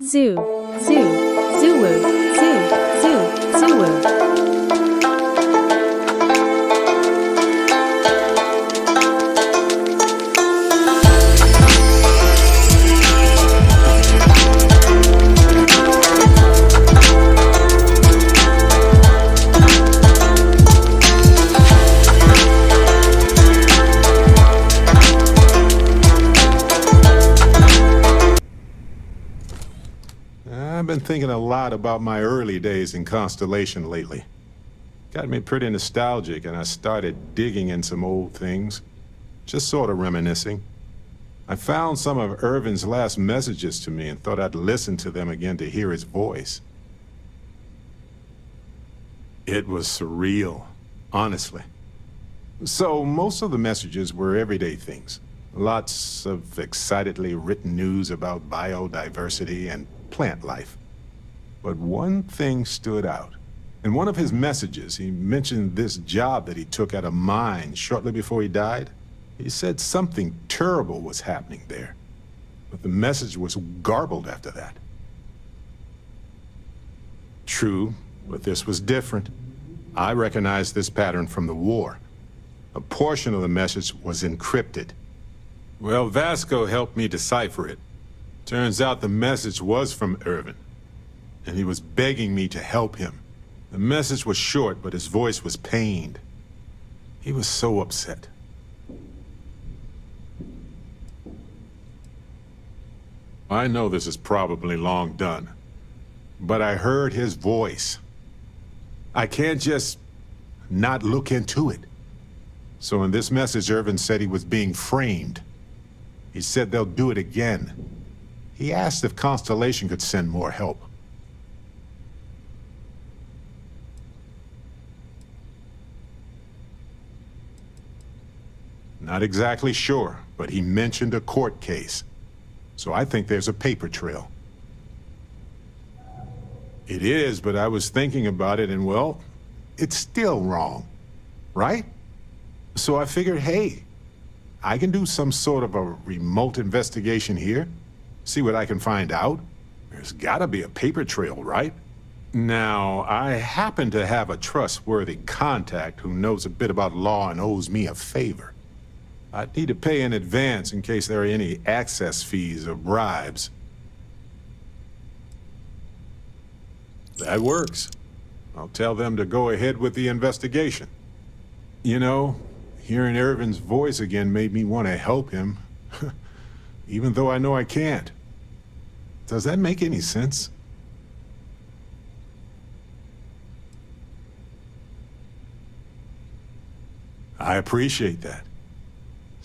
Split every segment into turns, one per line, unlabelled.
Zoo, zoo, zoo-woo, zoo, zoo-woo.
I've been thinking a lot about my early days in Constellation lately. Got me pretty nostalgic, and I started digging in some old things, just sort of reminiscing. I found some of Irvin's last messages to me and thought I'd listen to them again to hear his voice. It was surreal, honestly. So most of the messages were everyday things. Lots of excitedly written news about biodiversity and plant life. But one thing stood out. In one of his messages, he mentioned this job that he took at a mine shortly before he died. He said something terrible was happening there, but the message was garbled after that. True, but this was different. I recognized this pattern from the war. A portion of the message was encrypted. Well, Vasco helped me decipher it. Turns out the message was from Irvin, and he was begging me to help him. The message was short, but his voice was pained. He was so upset. I know this is probably long done, but I heard his voice. I can't just not look into it. So in this message, Irvin said he was being framed. He said they'll do it again. He asked if Constellation could send more help. Not exactly sure, but he mentioned a court case. So I think there's a paper trail. It is, but I was thinking about it and, well, it's still wrong, right? So I figured, hey, I can do some sort of a remote investigation here. See what I can find out. There's gotta be a paper trail, right? Now, I happen to have a trustworthy contact who knows a bit about law and owes me a favor. I'd need to pay in advance in case there are any access fees or bribes. That works. I'll tell them to go ahead with the investigation. You know, hearing Irvin's voice again made me want to help him. Even though I know I can't. Does that make any sense? I appreciate that.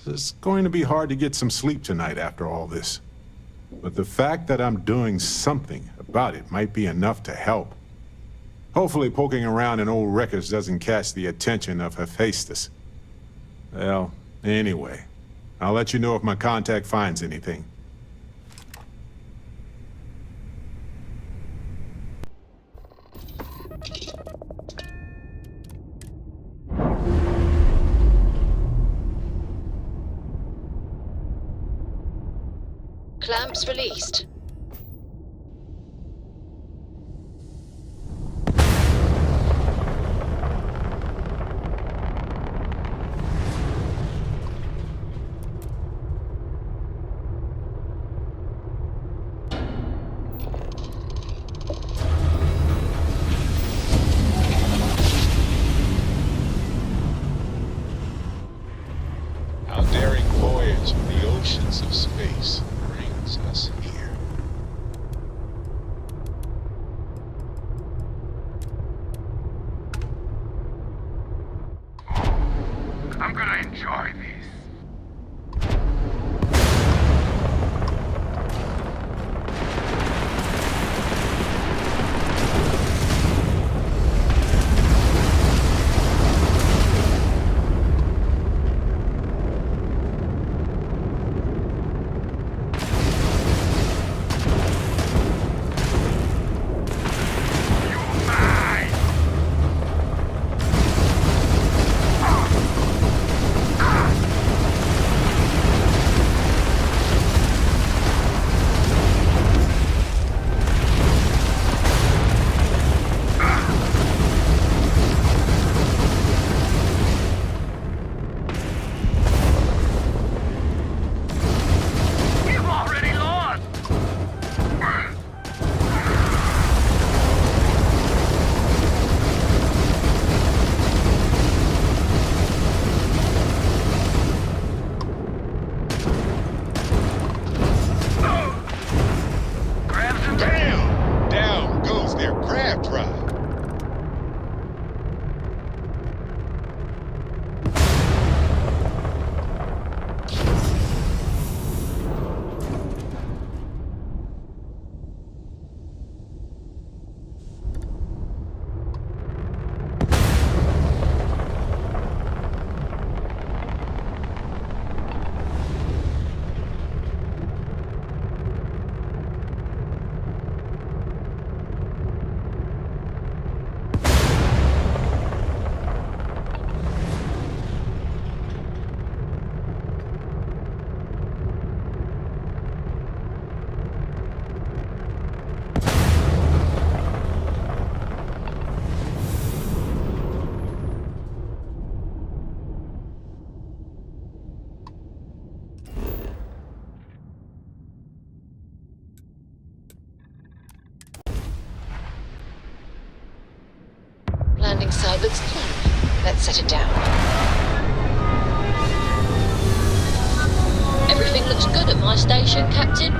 It's going to be hard to get some sleep tonight after all this. But the fact that I'm doing something about it might be enough to help. Hopefully poking around in old records doesn't catch the attention of Hephaestus. Well, anyway. I'll let you know if my contact finds anything.
Clamps released.
Our daring voyage of the oceans of space brings us here.
I'm gonna enjoy this. Ah!
landing site looks clean. Let's set it down. Everything looks good at my station, Captain.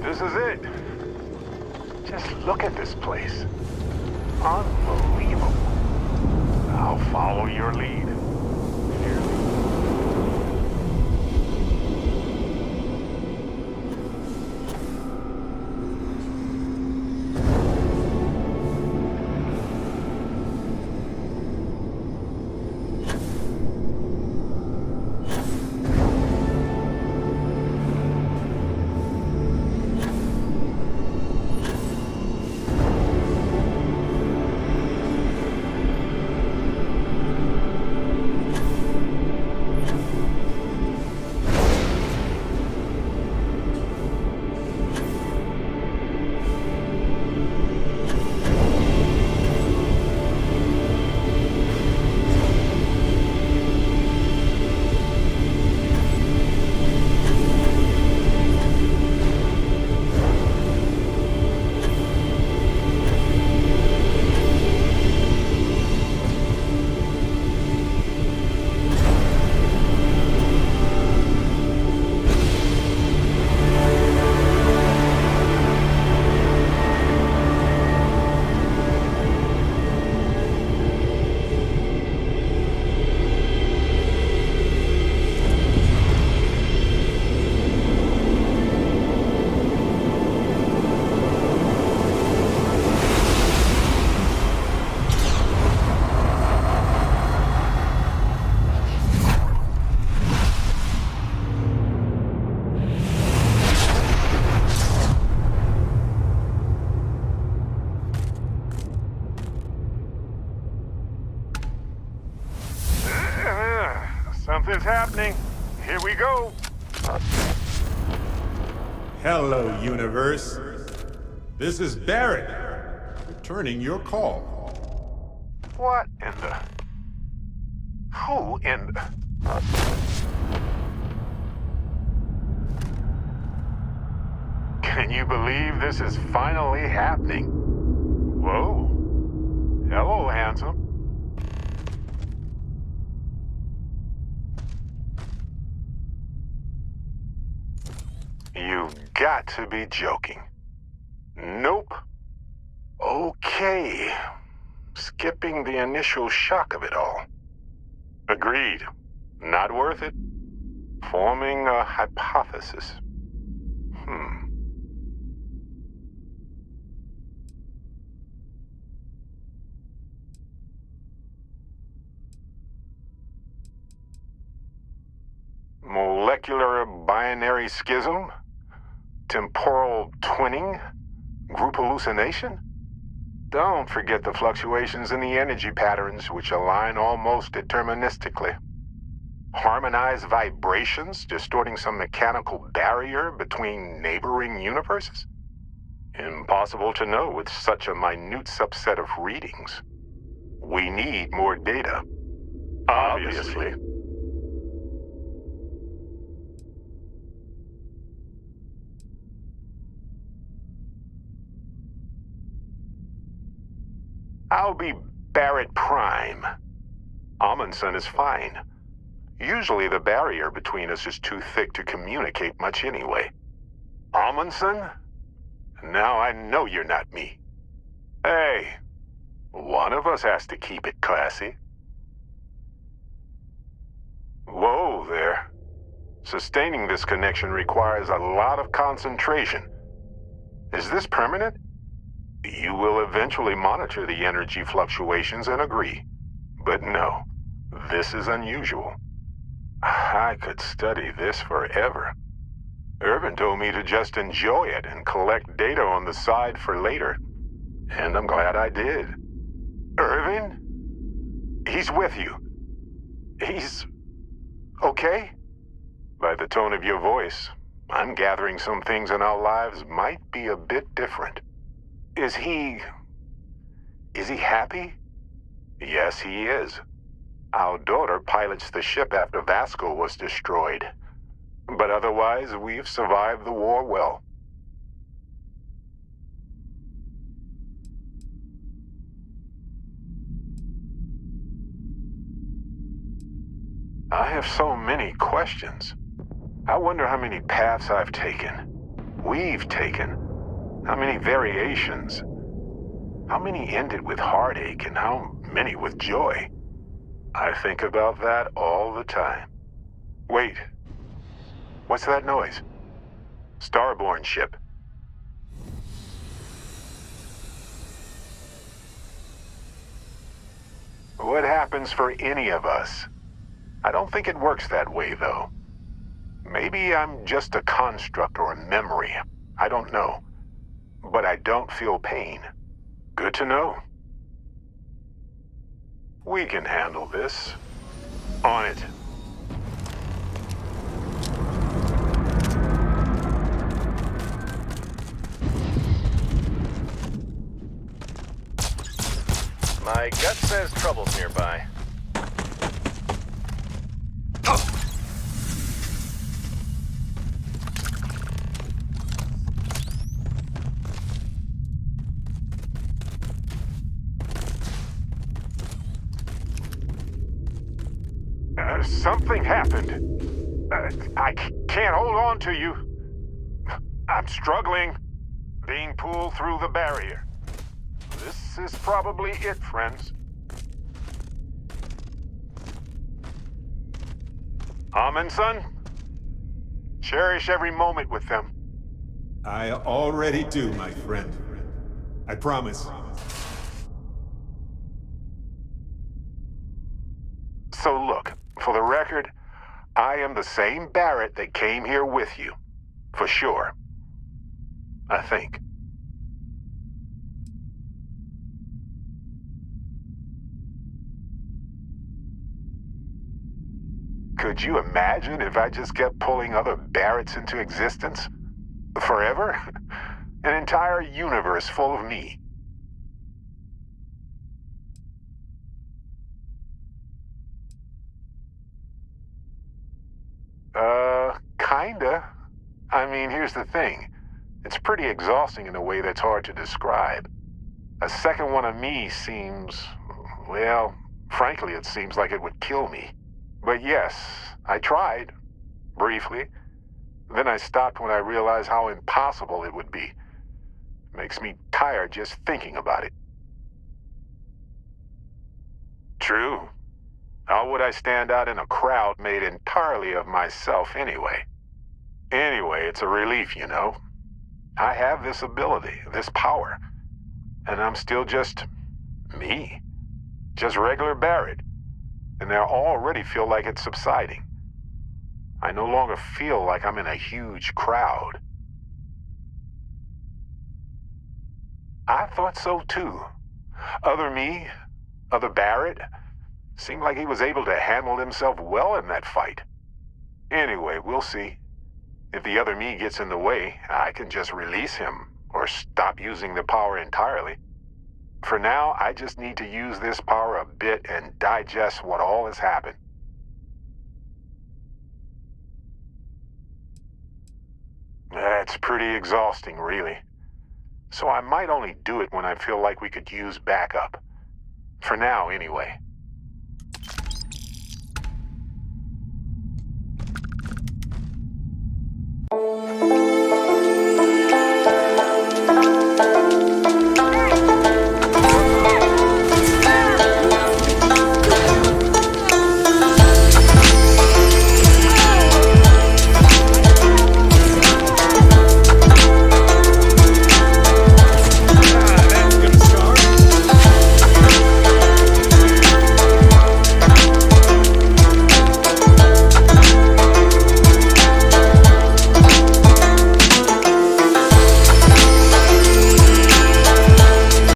This is it. Just look at this place. Unbelievable. I'll follow your lead. Something's happening. Here we go.
Hello, universe. This is Barret, returning your call.
What in the... Who in the... Can you believe this is finally happening? Whoa. Hello, handsome. You've got to be joking. Nope. Okay. Skipping the initial shock of it all. Agreed. Not worth it. Forming a hypothesis. Molecular binary schism? Temporal twinning? Group hallucination? Don't forget the fluctuations in the energy patterns, which align almost deterministically. Harmonized vibrations distorting some mechanical barrier between neighboring universes? Impossible to know with such a minute subset of readings. We need more data. Obviously. I'll be Barret Prime. Amundsen is fine. Usually the barrier between us is too thick to communicate much anyway. Amundsen? Now I know you're not me. Hey, one of us has to keep it classy. Whoa there. Sustaining this connection requires a lot of concentration. Is this permanent? You will eventually monitor the energy fluctuations and agree. But no, this is unusual. I could study this forever. Irvin told me to just enjoy it and collect data on the side for later. And I'm glad I did. Irvin? He's with you. He's okay? By the tone of your voice, I'm gathering some things in our lives might be a bit different. Is he happy? Yes, he is. Our daughter pilots the ship after Vasco was destroyed. But otherwise, we've survived the war well. I have so many questions. I wonder how many paths I've taken. We've taken. How many variations? How many ended with heartache and how many with joy? I think about that all the time. Wait. What's that noise? Starborn ship. What happens for any of us? I don't think it works that way, though. Maybe I'm just a construct or a memory. I don't know. But I don't feel pain. Good to know. We can handle this. On it.
My gut says trouble's nearby.
Something happened. I can't hold on to you. I'm struggling, being pulled through the barrier. This is probably it, friends. Amundsen, cherish every moment with them.
I already do, my friend. I promise.
So look, for the record, I am the same Barret that came here with you. For sure. I think. Could you imagine if I just kept pulling other Barrets into existence? Forever? An entire universe full of me. Kinda. I mean, here's the thing. It's pretty exhausting in a way that's hard to describe. A second one of me seems, well, frankly, it seems like it would kill me. But yes, I tried. Briefly. Then I stopped when I realized how impossible it would be. Makes me tired just thinking about it. True. How would I stand out in a crowd made entirely of myself anyway? Anyway, it's a relief, you know. I have this ability, this power, and I'm still just me. Just regular Barret. And I already feel like it's subsiding. I no longer feel like I'm in a huge crowd. I thought so too. Other me, other Barret, seemed like he was able to handle himself well in that fight. Anyway, we'll see. If the other me gets in the way, I can just release him or stop using the power entirely. For now, I just need to use this power a bit and digest what all has happened. That's pretty exhausting, really. So I might only do it when I feel like we could use backup. For now, anyway.